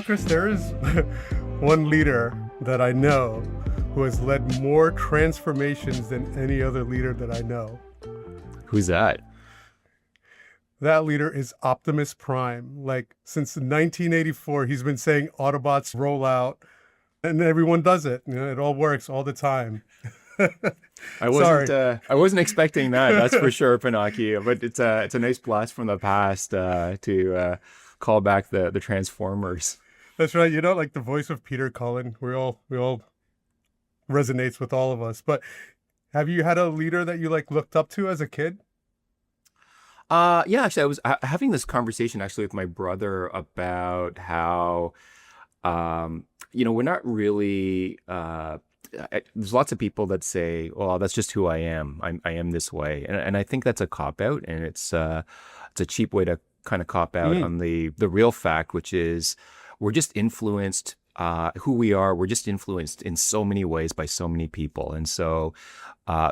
Chris, there is one leader that I know who has led more transformations than any other leader that I know. Who's that? That leader is Optimus Prime. Like, since 1984, he's been saying Autobots roll out, and everyone does it. It all works all the time. I wasn't expecting that. That's for sure, Pinaki. But it's a nice blast from the past to call back the Transformers. That's right. Like the voice of Peter Cullen, we all resonates with all of us. But have you had a leader that you looked up to as a kid? Yeah, actually, I was having this conversation actually with my brother about how, we're not really. There's lots of people that say, "Well, that's just who I am. I am this way," and I think that's a cop out, and it's a cheap way to kind of cop out on the real fact, which is we're just influenced. Who we are, we're just influenced in so many ways by so many people, and so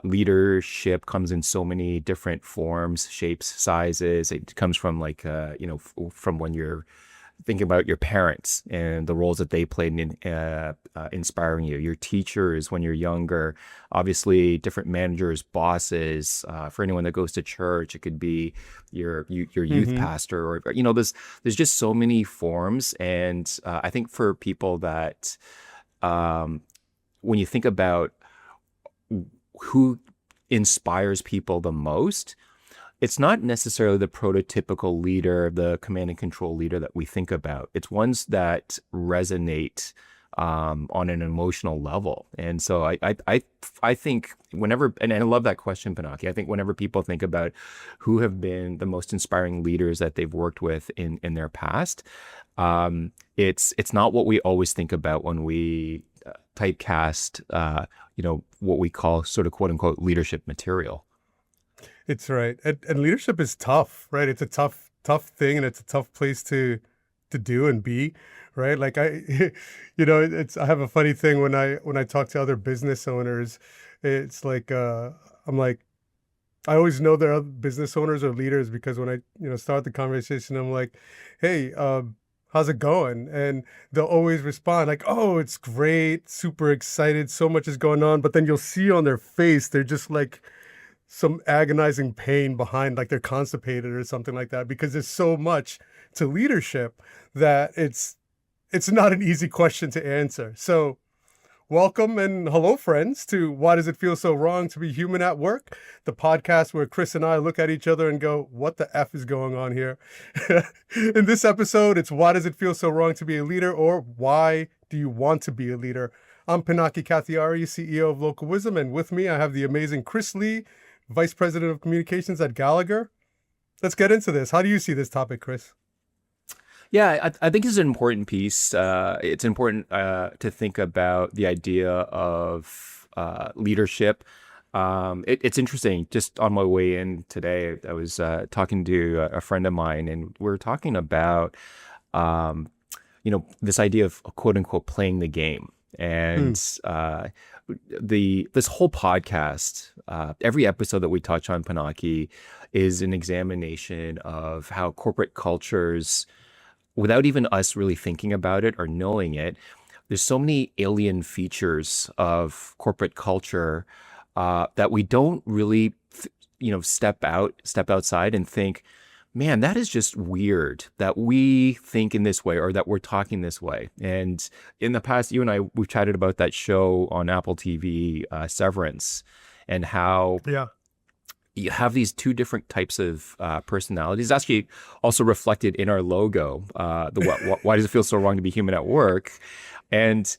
leadership comes in so many different forms, shapes, sizes. It comes from from when you're thinking about your parents and the roles that they played in inspiring you, your teachers when you're younger, obviously different managers, bosses, for anyone that goes to church, it could be your youth pastor, or there's just so many forms. And I think for people that when you think about who inspires people the most, it's not necessarily the prototypical leader, the command and control leader that we think about. It's ones that resonate on an emotional level. And so I think whenever, and I love that question, Pinaki, I think whenever people think about who have been the most inspiring leaders that they've worked with in their past, it's not what we always think about when we typecast, what we call sort of quote unquote leadership material. It's right. And leadership is tough, right? It's a tough thing, and it's a tough place to do and be, right? Like I have a funny thing when I talk to other business owners. It's like, I'm like, I always know they're business owners or leaders because when I, start the conversation, I'm like, hey, how's it going? And they'll always respond like, oh, it's great, super excited, so much is going on. But then you'll see on their face, they're just like, some agonizing pain behind, like they're constipated or something like that, because there's so much to leadership that it's not an easy question to answer. So welcome and hello, friends, to Why Does It Feel So Wrong to Be Human at Work, the podcast where Chris and I look at each other and go, what the F is going on here? In this episode, it's Why Does It Feel So Wrong to Be a Leader, or Why Do You Want to Be a Leader? I'm Pinaki Kathiari, CEO of Local Wisdom, and with me I have the amazing Chris Lee, Vice President of Communications at Gallagher. Let's get into this. How do you see this topic, Chris? Yeah, I think it's an important piece. It's important to think about the idea of leadership. It's interesting. Just on my way in today, I was talking to a friend of mine, and we were talking about, this idea of quote unquote playing the game. And this whole podcast, every episode that we touch on, Pinaki, is an examination of how corporate cultures, without even us really thinking about it or knowing it, there's so many alien features of corporate culture that we don't really, step outside and think, man, that is just weird that we think in this way or that we're talking this way. And in the past, you and I, we've chatted about that show on Apple TV, Severance, and how you have these two different types of personalities. Actually, also reflected in our logo, why does it feel so wrong to be human at work? And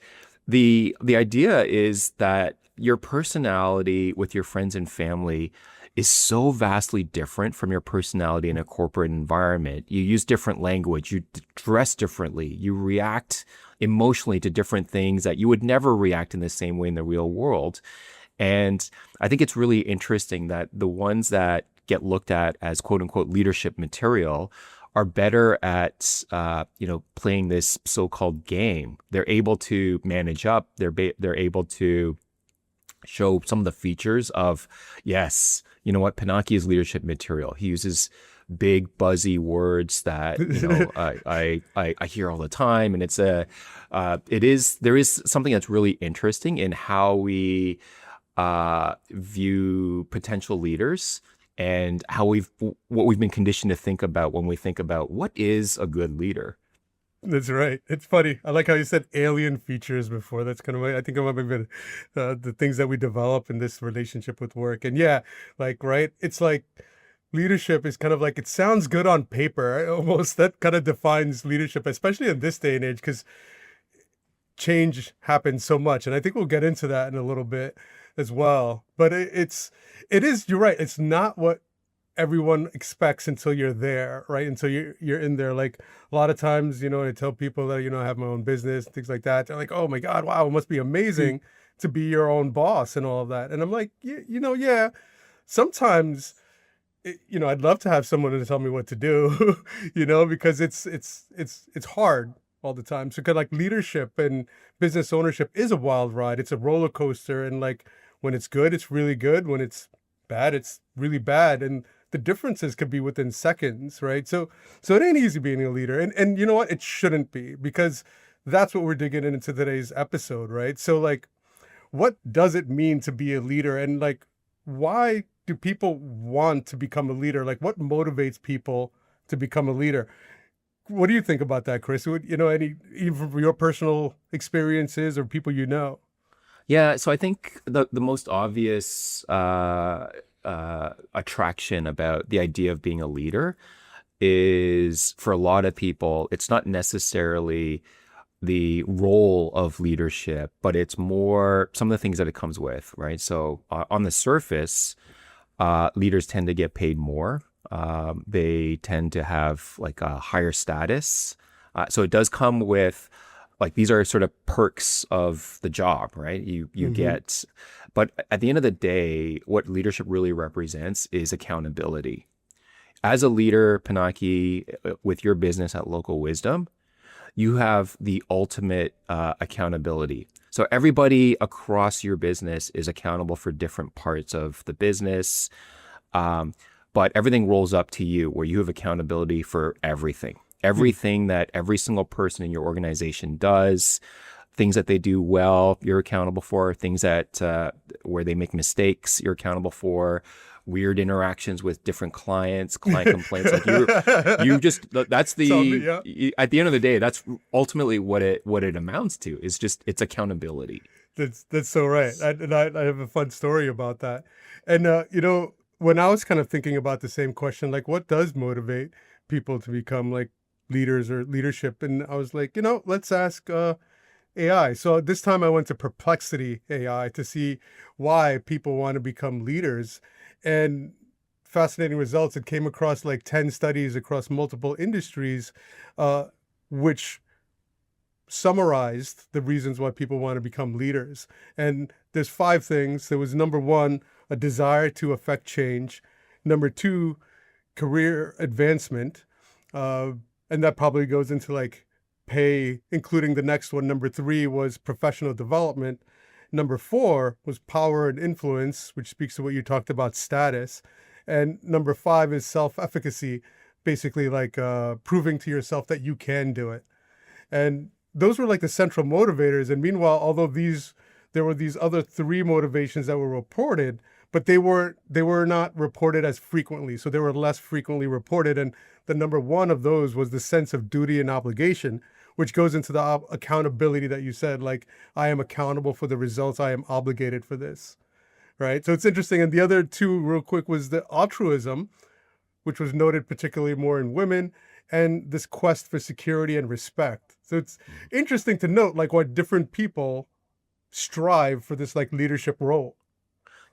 the idea is that your personality with your friends and family is so vastly different from your personality in a corporate environment. You use different language, you dress differently, you react emotionally to different things that you would never react in the same way in the real world. And I think it's really interesting that the ones that get looked at as quote unquote leadership material are better at, playing this so-called game. They're able to manage up. They're able to show some of the features of, yes, you know what, Pinaki is leadership material. He uses big buzzy words that I hear all the time, and there is something that's really interesting in how we view potential leaders and what we've been conditioned to think about when we think about what is a good leader. That's right. It's funny. I like how you said alien features before. That's kind of I think it might have been the things that we develop in this relationship with work. And yeah, like, right. It's like leadership is kind of like, it sounds good on paper. Right? Almost that kind of defines leadership, especially in this day and age, because change happens so much. And I think we'll get into that in a little bit as well. But it is, you're right. It's not what everyone expects until you're there, right? Until you're in there. Like a lot of times, I tell people that, I have my own business, things like that. They're like, oh my God, wow, it must be amazing to be your own boss and all of that. And I'm like, yeah, sometimes, I'd love to have someone to tell me what to do, because it's hard all the time. So kind of like leadership and business ownership is a wild ride. It's a roller coaster. And like when it's good, it's really good. When it's bad, it's really bad. And the differences could be within seconds, right? So it ain't easy being a leader. And you know what? It shouldn't be, because that's what we're digging into today's episode, right? So like, what does it mean to be a leader? And like, why do people want to become a leader? Like what motivates people to become a leader? What do you think about that, Chris? Any, even from your personal experiences or people Yeah, so I think the most obvious attraction about the idea of being a leader is, for a lot of people, it's not necessarily the role of leadership, but it's more some of the things that it comes with, right? So on the surface, leaders tend to get paid more. They tend to have like a higher status. So it does come with, like, these are sort of perks of the job, right? You get, but at the end of the day, what leadership really represents is accountability. As a leader, Pinaki, with your business at Local Wisdom, you have the ultimate accountability. So everybody across your business is accountable for different parts of the business, but everything rolls up to you, where you have accountability for everything. Everything that every single person in your organization does, things that they do well, you're accountable for. Things that where they make mistakes, you're accountable for. Weird interactions with different clients, client complaints. Like you just, that's at the end of the day, that's ultimately what it amounts to. Is just, it's accountability. That's so right. I have a fun story about that. And when I was kind of thinking about the same question, like what does motivate people to become like leaders or leadership? And I was like, let's ask AI. So this time I went to Perplexity AI to see why people want to become leaders. And fascinating results. It came across like 10 studies across multiple industries, which summarized the reasons why people want to become leaders. And there's 5 things. There was number 1, a desire to affect change. Number 2, career advancement. And that probably goes into like pay, including the next one. Number 3 was professional development. Number 4 was power and influence, which speaks to what you talked about, status. And number 5 is self-efficacy, basically like proving to yourself that you can do it. And those were like the central motivators. And meanwhile, although there were these other 3 motivations that were reported, but they were not reported as frequently. So they were less frequently reported. And the number 1 of those was the sense of duty and obligation, which goes into the accountability that you said, like, I am accountable for the results. I am obligated for this, right? So it's interesting. And the other 2 real quick was the altruism, which was noted particularly more in women, and this quest for security and respect. So it's interesting to note like what different people strive for, this like leadership role.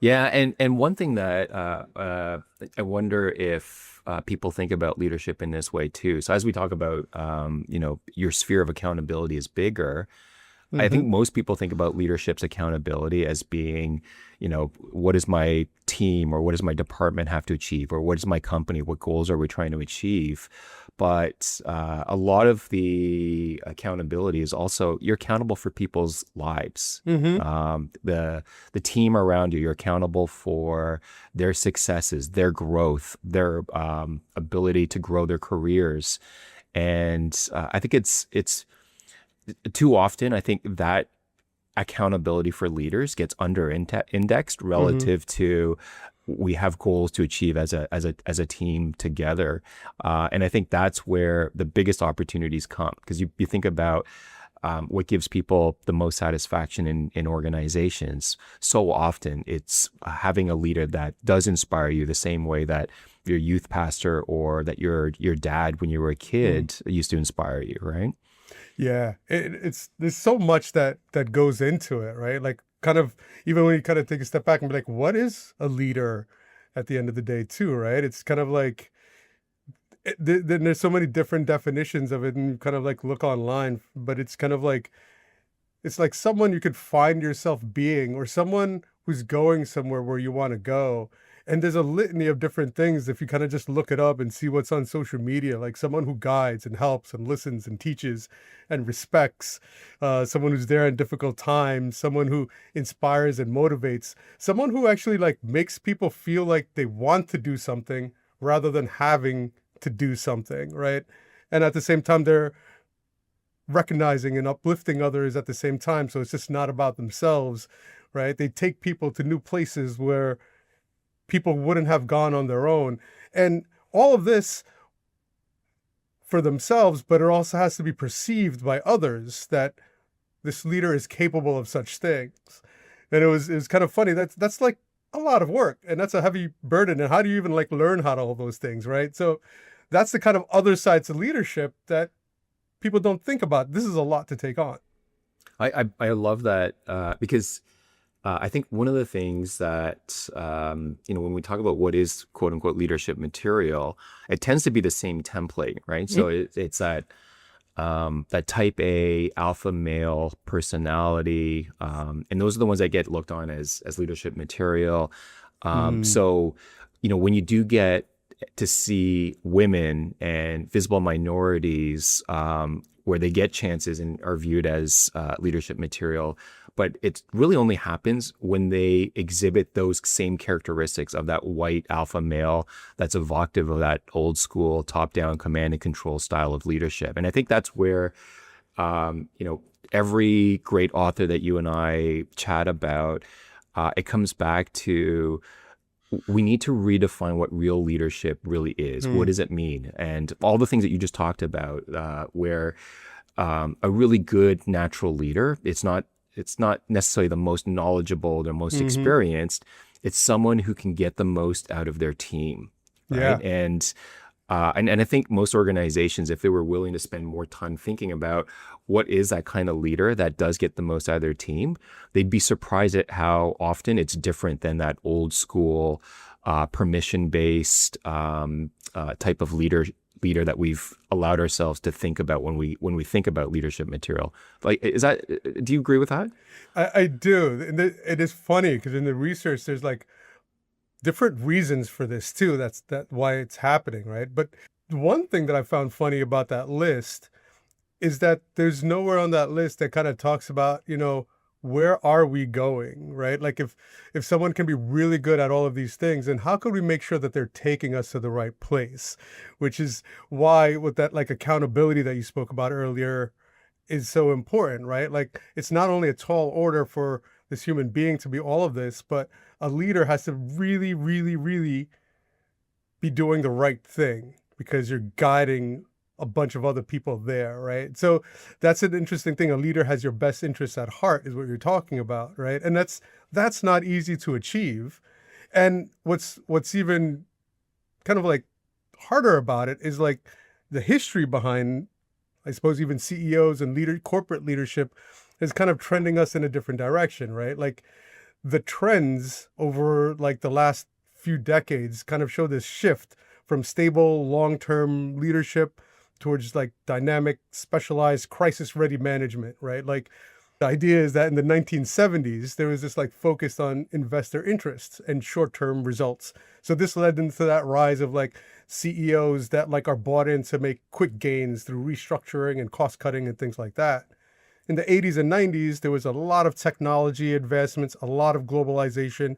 Yeah, and one thing that I wonder if people think about leadership in this way too. So as we talk about, your sphere of accountability is bigger. I think most people think about leadership's accountability as being, what does my team or what does my department have to achieve, or what is my company, what goals are we trying to achieve? but a lot of the accountability is also you're accountable for people's lives. Mm-hmm. The team around you, you're accountable for their successes, their growth, their ability to grow their careers. And I think it's too often, I think that accountability for leaders gets indexed Mm-hmm. relative to we have goals to achieve as a team together, and I think that's where the biggest opportunities come, because you think about what gives people the most satisfaction in organizations. So often it's having a leader that does inspire you the same way that your youth pastor or that your dad when you were a Mm. kid used to inspire you, right? Yeah, it's there's so much that goes into it, right? Like, kind of, even when you kind of take a step back and be like, what is a leader at the end of the day, too, right? It's kind of like then there's so many different definitions of it, and you kind of like look online, but it's kind of like it's like someone you could find yourself being, or someone who's going somewhere where you want to go. And there's a litany of different things if you kind of just look it up and see what's on social media, like someone who guides and helps and listens and teaches and respects, someone who's there in difficult times, someone who inspires and motivates, someone who actually like makes people feel like they want to do something rather than having to do something, right? And at the same time, they're recognizing and uplifting others at the same time. So it's just not about themselves, right? They take people to new places where people wouldn't have gone on their own. And all of this for themselves, but it also has to be perceived by others that this leader is capable of such things. And it was kind of funny. That's like a lot of work, and that's a heavy burden. And how do you even like learn how to all those things, right? So that's the kind of other sides of leadership that people don't think about. This is a lot to take on. I love that, because I think one of the things that when we talk about what is quote unquote leadership material, it tends to be the same template, right? So it's that type A alpha male personality, and those are the ones that get looked on as leadership material. Mm-hmm. So when you do get to see women and visible minorities, where they get chances and are viewed as leadership material, but it really only happens when they exhibit those same characteristics of that white alpha male that's evocative of that old school top-down command and control style of leadership. And I think that's where every great author that you and I chat about, it comes back to we need to redefine what real leadership really is. What does it mean? And all the things that you just talked about, where a really good natural leader, it's not necessarily the most knowledgeable, the most Mm-hmm. experienced. It's someone who can get the most out of their team, right? Yeah. And I think most organizations, if they were willing to spend more time thinking about what is that kind of leader that does get the most out of their team, they'd be surprised at how often it's different than that old school, permission-based type of leader that we've allowed ourselves to think about when we think about leadership material. Like, do you agree with that? I do. And it is funny because in the research, there's like different reasons for this too. That why it's happening, right? But one thing that I found funny about that list is that there's nowhere on that list that kind of talks about, where are we going, right? Like, if someone can be really good at all of these things, then how could we make sure that they're taking us to the right place? Which is why with that like accountability that you spoke about earlier is so important, right? Like, it's not only a tall order for this human being to be all of this, but a leader has to really, really, really be doing the right thing because you're guiding a bunch of other people there, right? So that's an interesting thing. A leader has your best interests at heart, is what you're talking about, right? And that's not easy to achieve. And what's even kind of like harder about it is like the history behind, I suppose, even CEOs and corporate leadership is kind of trending us in a different direction, right? Like, the trends over like the last few decades kind of show this shift from stable long-term leadership towards like dynamic, specialized, crisis-ready management, right? Like, The idea is that in the 1970s, there was this like focus on investor interests and short-term results. So this led into that rise of like CEOs that like are bought in to make quick gains through restructuring and cost cutting and things like that. In the 80s and 90s, there was a lot of technology advancements, a lot of globalization.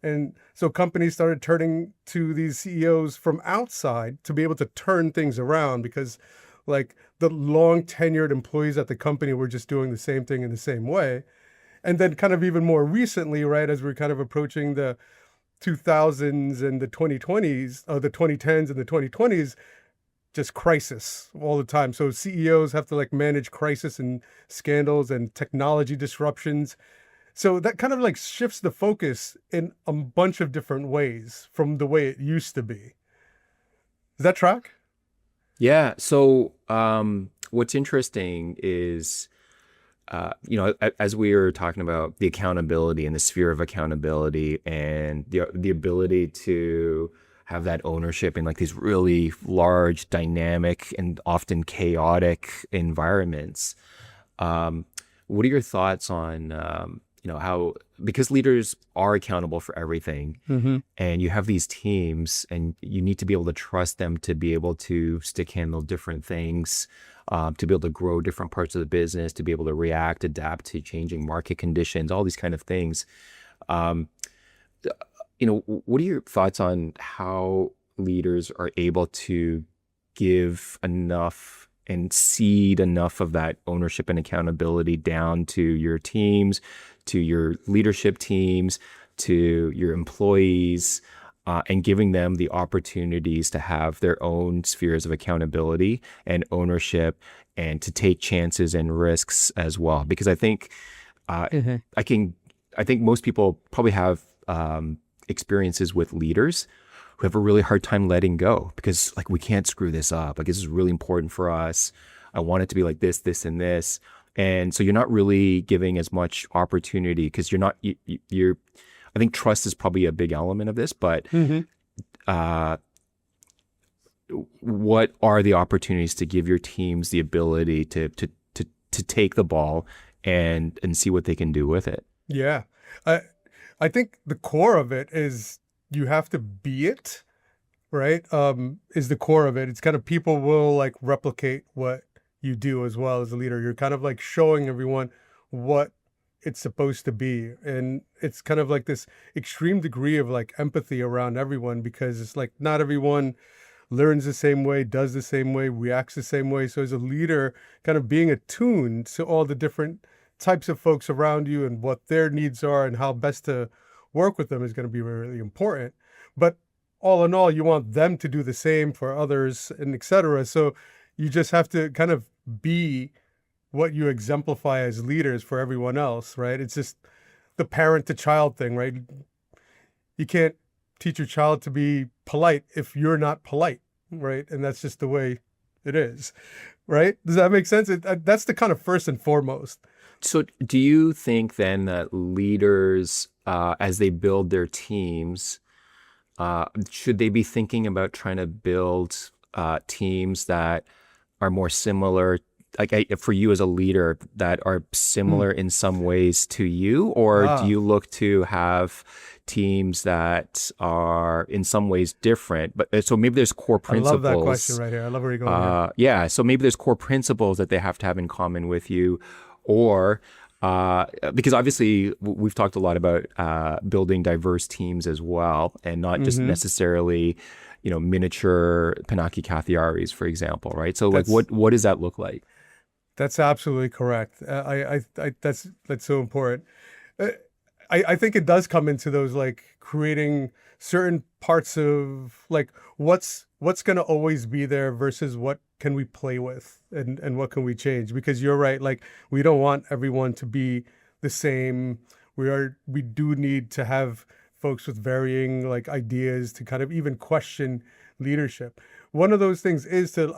And so companies started turning to these CEOs from outside to be able to turn things around because like the long tenured employees at the company were just doing the same thing in the same way. And then kind of even more recently, right, as we're kind of approaching the 2000s and the 2020s, the 2010s and the 2020s, just crisis all the time. So CEOs have to like manage crisis and scandals and technology disruptions. So that kind of like shifts the focus in a bunch of different ways from the way it used to be. Does that track? Yeah. So, what's interesting is, as we were talking about the accountability and the sphere of accountability and the ability to have that ownership in like these really large, dynamic, and often chaotic environments. Um, what are your thoughts on, how because leaders are accountable for everything, Mm-hmm. and you have these teams, and you need to be able to trust them to be able to stick handle different things, to be able to grow different parts of the business, to be able to react, adapt to changing market conditions, all these kind of things. Um, what are your thoughts on how leaders are able to give enough and seed enough of that ownership and accountability down to your teams, to your leadership teams, to your employees, and giving them the opportunities to have their own spheres of accountability and ownership and to take chances and risks as well? Because I think uh, Mm-hmm. I think most people probably have experiences with leaders who have a really hard time letting go because like we can't screw this up. Like this is really important for us. I want it to be like this, and this. And so you're not really giving as much opportunity because you're not you're. I think trust is probably a big element of this, but Mm-hmm. uh, what are the opportunities to give your teams the ability to take the ball and see what they can do with it? Yeah. I I think the core of it is you have to be it, right? Is the core of it. It's kind of people will like replicate what you do as well as a leader. You're kind of like showing everyone what it's supposed to be. And it's kind of like this extreme degree of like empathy around everyone because it's like not everyone learns the same way, does the same way, reacts the same way. So as a leader, kind of being attuned to all the different types of folks around you and what their needs are and how best to work with them is going to be really important. But all in all, you want them to do the same for others and etc. So you just have to kind of be what you exemplify as leaders for everyone else, right? It's just the parent to child thing, right? You can't teach your child to be polite if you're not polite, right? And that's just the way it is, right? Does that make sense? That's the kind of first and foremost. So, do you think then that leaders, as they build their teams, should they be thinking about trying to build teams that are more similar, like for you as a leader, that are Hmm. similar in some ways to you, or do Ah, you look to have teams that are in some ways different? But so maybe there's core I love that question principles. right here. I love where you're going here. Yeah, so maybe there's core principles that they have to have in common with you, or because obviously we've talked a lot about building diverse teams as well, and not just Hmm. necessarily, miniature Pinaki Kathiaris, for example, right? So like, That's what does that look like? that's absolutely correct. That's so important. Uh, I think it does come into those like creating certain parts of like what's going to always be there versus what can we play with and what can we change, because you're right, like we don't want everyone to be the same. We do need to have folks with varying like ideas to kind of even question leadership. One of those things is that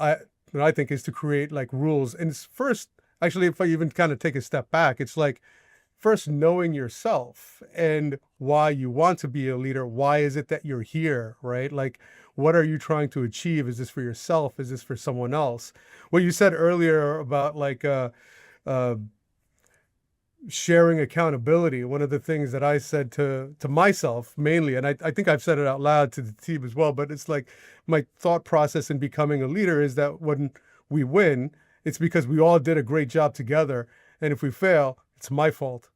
I think is to create like rules. And it's first, actually, if I even kind of take a step back, it's like first knowing yourself and why you want to be a leader. Why is it that you're here, right? Like, what are you trying to achieve? Is this for yourself? Is this for someone else? What you said earlier about like uh, sharing accountability. One of the things that I said to myself mainly, and I think I've said it out loud to the team as well, but it's like my thought process in becoming a leader is that when we win, it's because we all did a great job together. And if we fail, it's my fault.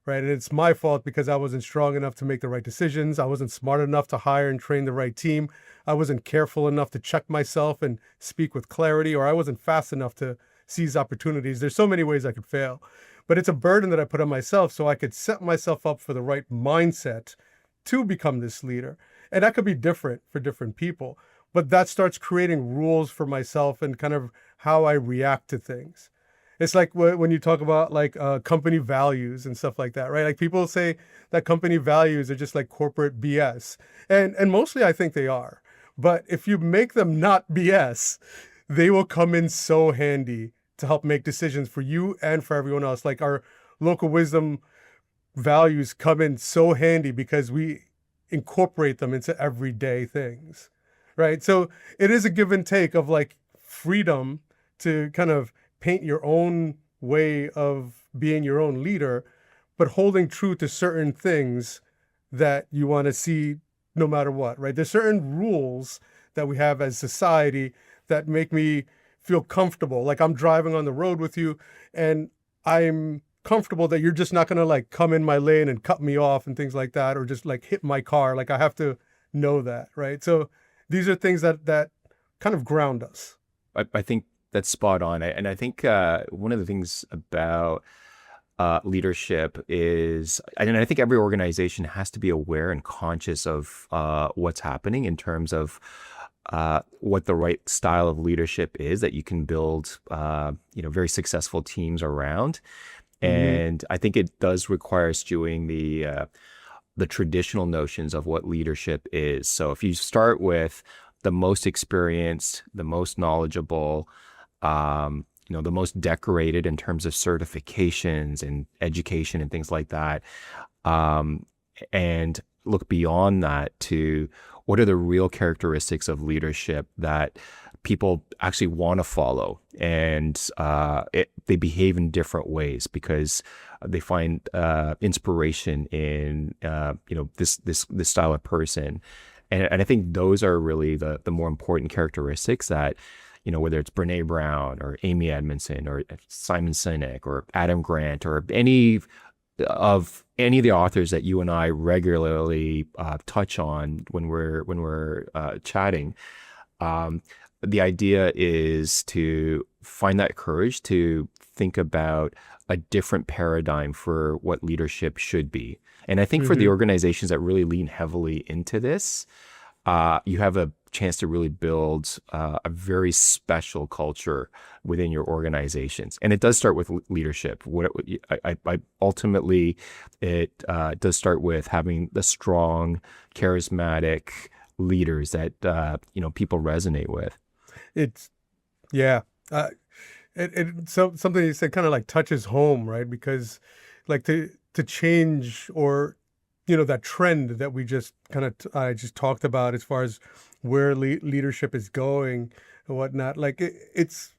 Right. And it's my fault because I wasn't strong enough to make the right decisions. I wasn't smart enough to hire and train the right team. I wasn't careful enough to check myself and speak with clarity, or I wasn't fast enough to seize opportunities. There's so many ways I could fail, but it's a burden that I put on myself so I could set myself up for the right mindset to become this leader. And that could be different for different people, but that starts creating rules for myself and kind of how I react to things. It's like when you talk about like company values and stuff like that, right? Like people say that company values are just like corporate BS. And mostly I think they are. But if you make them not BS, they will come in so handy to help make decisions for you and for everyone else. Like our local wisdom values come in so handy because we incorporate them into everyday things, right? So it is a give and take of like freedom to kind of paint your own way of being your own leader, but holding true to certain things that you want to see no matter what, right? There's certain rules that we have as society that make me feel comfortable. Like I'm driving on the road with you and I'm comfortable that you're just not going to like come in my lane and cut me off and things like that, or just like hit my car. Like I have to know that, right? So these are things that kind of ground us. I think that's spot on. And I think one of the things about leadership is, and I think every organization has to be aware and conscious of what's happening in terms of what the right style of leadership is that you can build, very successful teams around. And I think it does require eschewing the traditional notions of what leadership is. So if you start with the most experienced, the most knowledgeable, the most decorated in terms of certifications and education and things like that, and look beyond that to what are the real characteristics of leadership that people actually want to follow, and they behave in different ways because they find inspiration in this style of person, and I think those are really the more important characteristics that, whether it's Brene Brown or Amy Edmondson or Simon Sinek or Adam Grant or any of the authors that you and I regularly touch on when we're chatting. The idea is to find that courage to think about a different paradigm for what leadership should be. And I think for the organizations that really lean heavily into this, you have a chance to really build a very special culture within your organizations. And it does start with leadership. I ultimately, it does start with having the strong, charismatic leaders that, people resonate with. It's, yeah. So something you said kind of like touches home, right? Because like to change, or that trend that we just kind of I just talked about as far as where leadership is going and whatnot. Like it's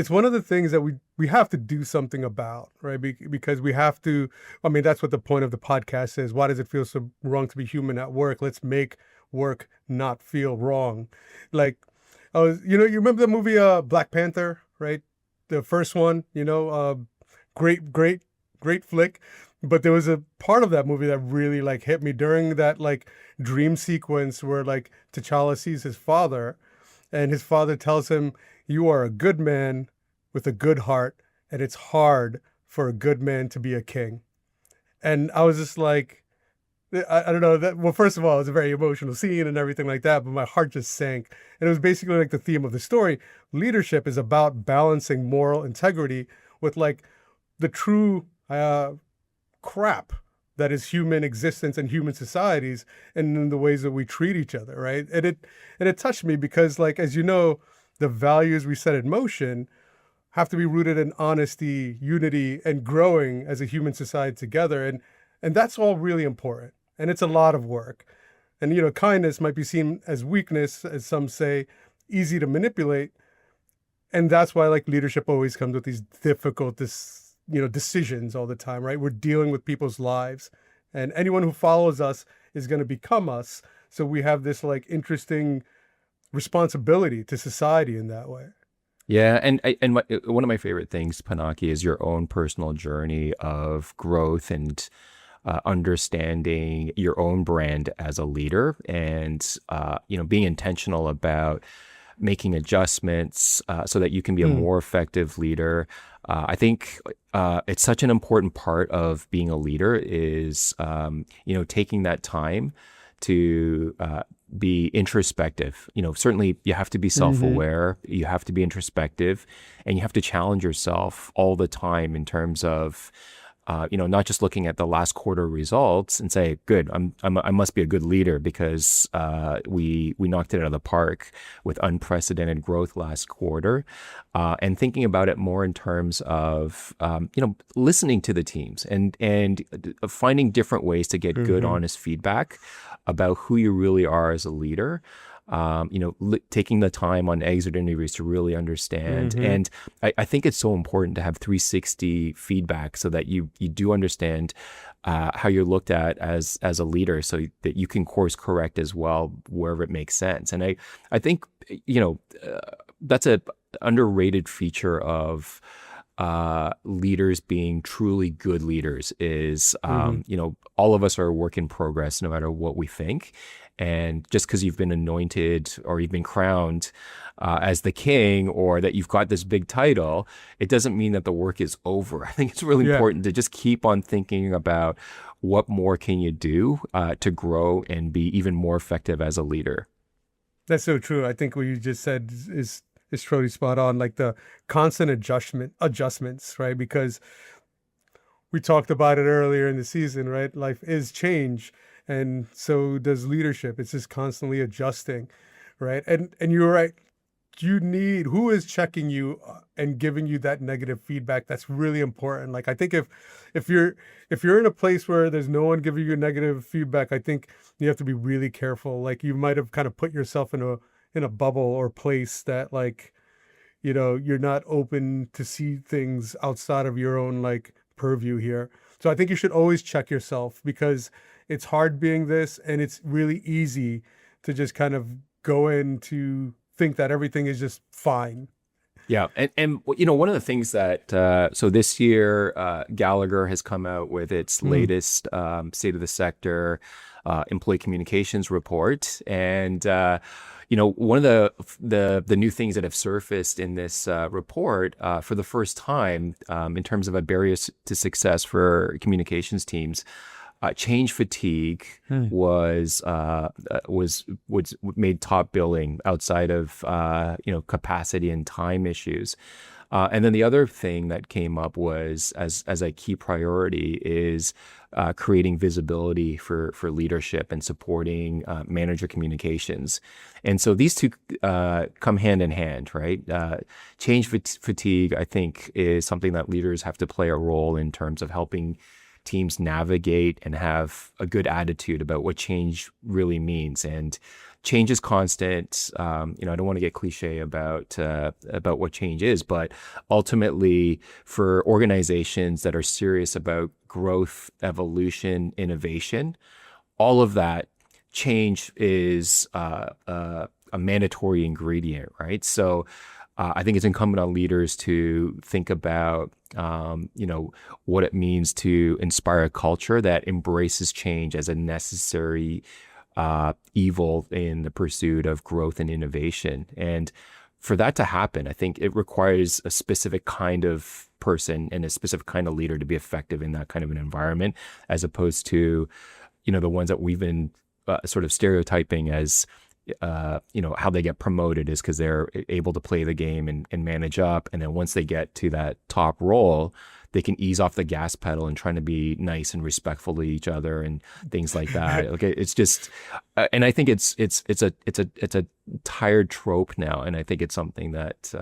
one of the things that we have to do something about, right? Because we have to. I mean, that's what the point of the podcast is. Why does it feel so wrong to be human at work? Let's make work not feel wrong. Like you remember the movie Black Panther, right? The first one, great flick. But there was a part of that movie that really like hit me during that like dream sequence where like T'Challa sees his father, and his father tells him, "You are a good man with a good heart, and it's hard for a good man to be a king." And I was just like, I don't know that. Well, first of all, it was a very emotional scene and everything like that, but my heart just sank. And it was basically like the theme of the story. Leadership is about balancing moral integrity with like the true crap that is human existence and human societies, and in the ways that we treat each other, right? And it touched me because, like, as you know, the values we set in motion have to be rooted in honesty, unity, and growing as a human society together. And that's all really important. And it's a lot of work. And kindness might be seen as weakness, as some say, easy to manipulate. And that's why like leadership always comes with these difficult decisions all the time, right? We're dealing with people's lives, and anyone who follows us is going to become us. So we have this like interesting responsibility to society in that way. Yeah, one of my favorite things, Panaki, is your own personal journey of growth and understanding your own brand as a leader, and being intentional about making adjustments so that you can be a Mm, more effective leader. I think it's such an important part of being a leader is taking that time to be introspective. Certainly you have to be hmm self-aware, you have to be introspective, and you have to challenge yourself all the time in terms of not just looking at the last quarter results and say, "Good, I must be a good leader because we knocked it out of the park with unprecedented growth last quarter," and thinking about it more in terms of listening to the teams and finding different ways to get good, hmm honest feedback about who you really are as a leader. Taking the time on exit interviews to really understand. hmm And I think it's so important to have 360 feedback so that you do understand how you're looked at as a leader, so that you can course correct as well wherever it makes sense. And I think that's a underrated feature of leaders being truly good leaders is hmm all of us are a work in progress no matter what we think. And just because you've been anointed or you've been crowned as the king, or that you've got this big title, it doesn't mean that the work is over. I think it's really Yeah, important to just keep on thinking about what more can you do to grow and be even more effective as a leader. that's so true. I think what you just said is totally spot on. Like the constant adjustments, right? Because we talked about it earlier in the season, right? Life is change, and so does leadership. It's just constantly adjusting, right? And you're right. You need who is checking you and giving you that negative feedback. That's really important. Like I think if you're if you're in a place where there's no one giving you negative feedback, I think you have to be really careful. Like you might have kind of put yourself in a bubble or place that like you're not open to see things outside of your own like purview here. So I think you should always check yourself, because it's hard being this, and it's really easy to just kind of go in to think that everything is just fine. Yeah, and one of the things that so this year Gallagher has come out with its Mm, latest state of the sector employee communications report, and one of the new things that have surfaced in this report for the first time in terms of a barriers to success for communications teams. Change fatigue mm, was made top billing outside of capacity and time issues. And then the other thing that came up was as a key priority is creating visibility for leadership and supporting manager communications. And so these two come hand in hand, right? Change fatigue, I think, is something that leaders have to play a role in terms of helping teams navigate and have a good attitude about what change really means. And change is constant. I don't want to get cliche about what change is, but ultimately, for organizations that are serious about growth, evolution, innovation, all of that change is a mandatory ingredient, right? So I think it's incumbent on leaders to think about, what it means to inspire a culture that embraces change as a necessary evil in the pursuit of growth and innovation. And for that to happen, I think it requires a specific kind of person and a specific kind of leader to be effective in that kind of an environment, as opposed to, the ones that we've been sort of stereotyping as how they get promoted is because they're able to play the game and manage up. And then once they get to that top role, they can ease off the gas pedal and trying to be nice and respectful to each other and things like that. Okay, it's just, and I think it's a tired trope now. And I think it's something that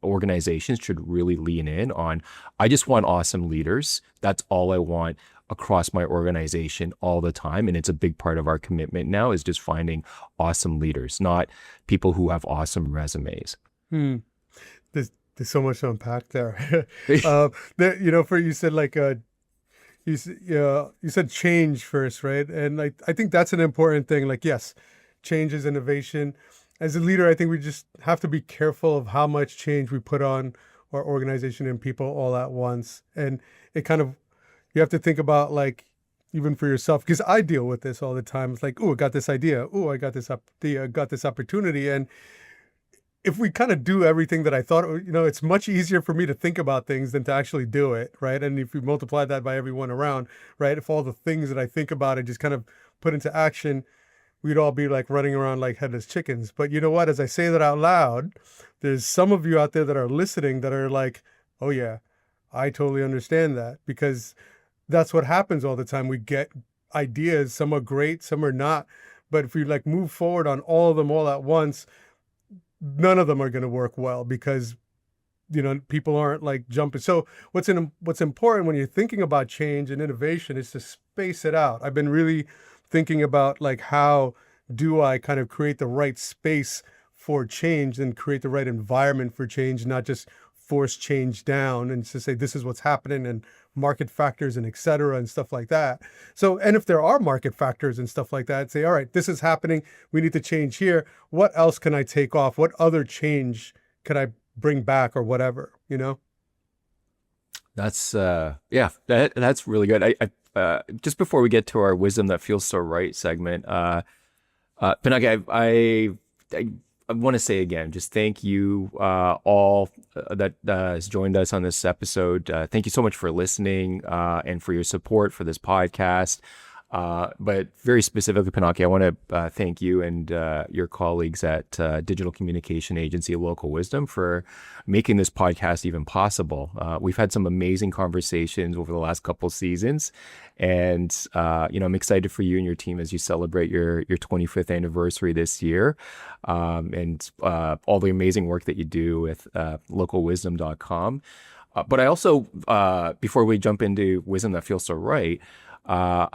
organizations should really lean in on. I just want awesome leaders. That's all I want across my organization all the time. And it's a big part of our commitment now is just finding awesome leaders, not people who have awesome resumes. mm. There's so much to unpack there. For you said like you said change first, right? And I think that's an important thing. Like, yes, change is innovation. As a leader, I think we just have to be careful of how much change we put on our organization and people all at once. And it kind of, you have to think about like, even for yourself, because I deal with this all the time. It's like, oh, I got this idea. Oh, I got this got this opportunity. And if we kind of do everything that I thought, it's much easier for me to think about things than to actually do it, right? And if you multiply that by everyone around, right? If all the things that I think about and just kind of put into action, we'd all be like running around like headless chickens. But you know what? As I say that out loud, there's some of you out there that are listening that are like, oh yeah, I totally understand that, because that's what happens all the time. We get ideas, some are great, some are not. But if we like move forward on all of them all at once, none of them are going to work well, because people aren't like jumping. So what's important when you're thinking about change and innovation is to space it out. I've been really thinking about like, how do I kind of create the right space for change and create the right environment for change, not just force change down and to say this is what's happening and market factors and et cetera and stuff like that. So, and if there are market factors and stuff like that, say, all right, this is happening, we need to change here. What else can I take off? What other change can I bring back or whatever, That's that's really good. I just before we get to our wisdom that feels so right segment, Pinaki, I want to say again, just thank you all that has joined us on this episode. Thank you so much for listening and for your support for this podcast. But very specifically, Pinaki, I want to thank you and your colleagues at Digital Communication Agency Local Wisdom for making this podcast even possible. We've had some amazing conversations over the last couple seasons, and I'm excited for you and your team as you celebrate your 25th anniversary this year, and all the amazing work that you do with localwisdom.com. But I also, before we jump into Wisdom That Feels So Right, I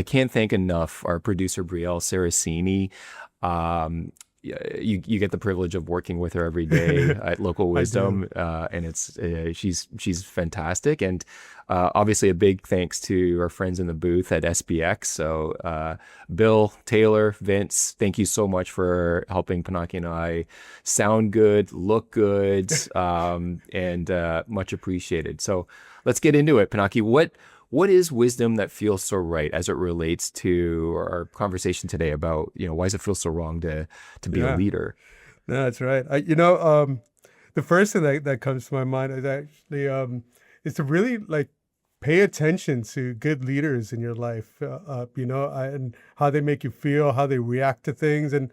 can't thank enough our producer Brielle Saracini. You get the privilege of working with her every day at Local Wisdom, and it's she's fantastic. And obviously a big thanks to our friends in the booth at SPX. So Bill, Taylor, Vince, thank you so much for helping Pinaki and I sound good, look good, and much appreciated. So let's get into it, Pinaki. What is wisdom that feels so right as it relates to our conversation today about, why does it feel so wrong to be a leader? No, that's right. The first thing that comes to my mind is actually is to really like pay attention to good leaders in your life, and how they make you feel, how they react to things. And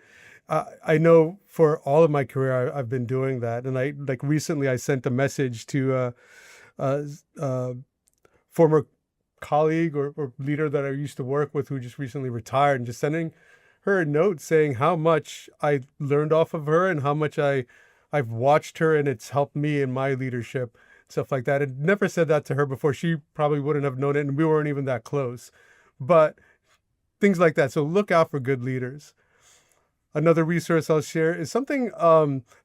I know for all of my career, I've been doing that. And recently I sent a message to former colleague or leader that I used to work with who just recently retired, and just sending her a note saying how much I learned off of her and how much I've watched her, and it's helped me in my leadership, stuff like that. I'd never said that to her before. She probably wouldn't have known it, and we weren't even that close. But things like that. So look out for good leaders. Another resource I'll share is something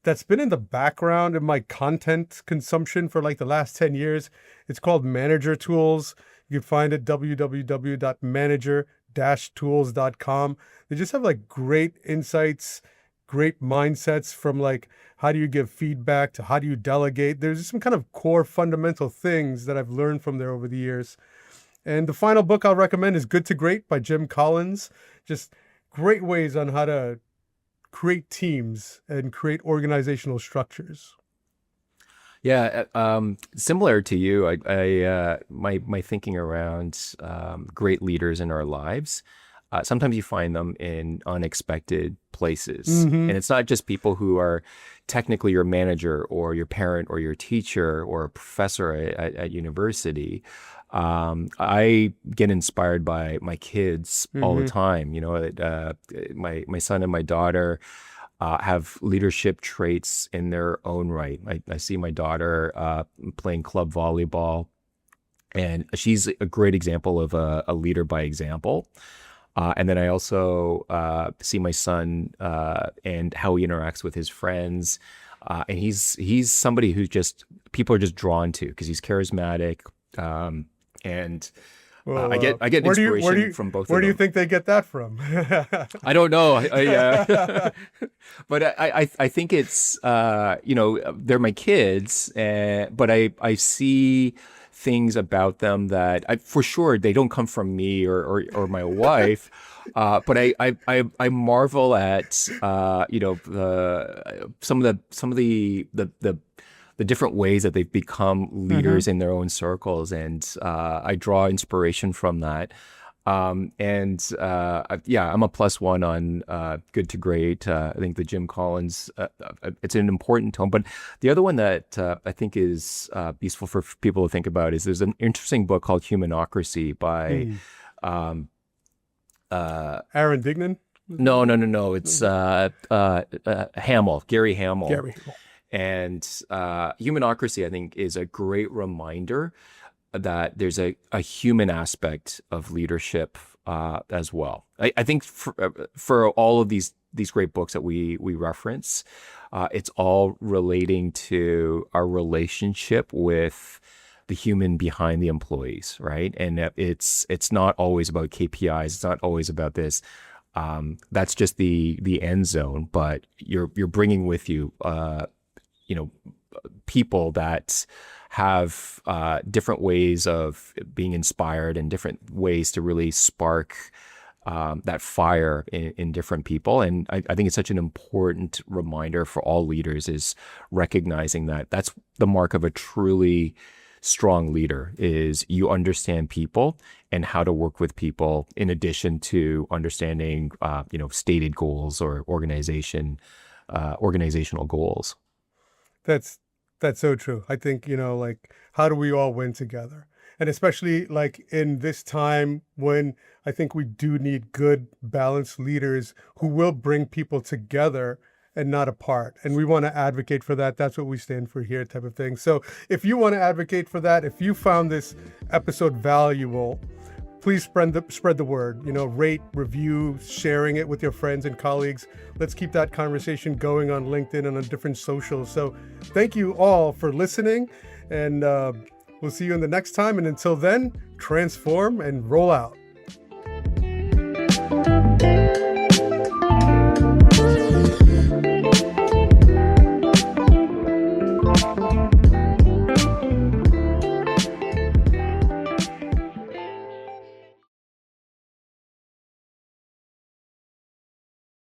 that's been in the background in my content consumption for like the last 10 years. It's called Manager Tools. You can find it www.manager-tools.com. They just have like great insights, great mindsets, from like how do you give feedback to how do you delegate. There's just some kind of core fundamental things that I've learned from there over the years. And the final book I'll recommend is Good to Great by Jim Collins. Just great ways on how to create teams and create organizational structures. Yeah, similar to you, my thinking around great leaders in our lives. Sometimes you find them in unexpected places, and it's not just people who are technically your manager or your parent or your teacher or a professor at university. I get inspired by my kids all the time. My son and my daughter have leadership traits in their own right. I see my daughter playing club volleyball, and she's a great example of a leader by example. And then I also see my son and how he interacts with his friends. And he's somebody who just people are just drawn to because he's charismatic. And Well, I get inspiration from both of where do you them. think they get that from? I don't know. But I think it's they're my kids, but I see things about them that for sure they don't come from me or my wife. But I marvel at some of the different ways that they've become Hmm. leaders in their own circles, and I draw inspiration from that. Yeah, I'm a plus one on good to great. I think the Jim Collins, it's an important tone. But the other one that I think is useful for people to think about is there's an interesting book called Humanocracy by Hmm. um, uh, Aaron Dignan? no. It's Gary Hamel. Gary. And Humanocracy, I think, is a great reminder that there's a human aspect of leadership as well. I think for all of these great books that we reference, it's all relating to our relationship with the human behind the employees, right? And it's not always about KPIs. It's not always about this. That's just the end zone, but you're bringing with you, you know, people that have different ways of being inspired and different ways to really spark that fire in different people. And I think it's such an important reminder for all leaders is recognizing that that's the mark of a truly strong leader is you understand people and how to work with people in addition to understanding, stated goals or organizational goals. That's that's so true. I think, like how do we all win together? And especially like in this time when I think we do need good balanced leaders who will bring people together and not apart. And we want to advocate for that. That's what we stand for here, type of thing. So if you want to advocate for that, if you found this episode valuable, please spread the word, rate, review, sharing it with your friends and colleagues. Let's keep that conversation going on LinkedIn and on different socials. So thank you all for listening, and we'll see you in the next time. And until then, transform and roll out.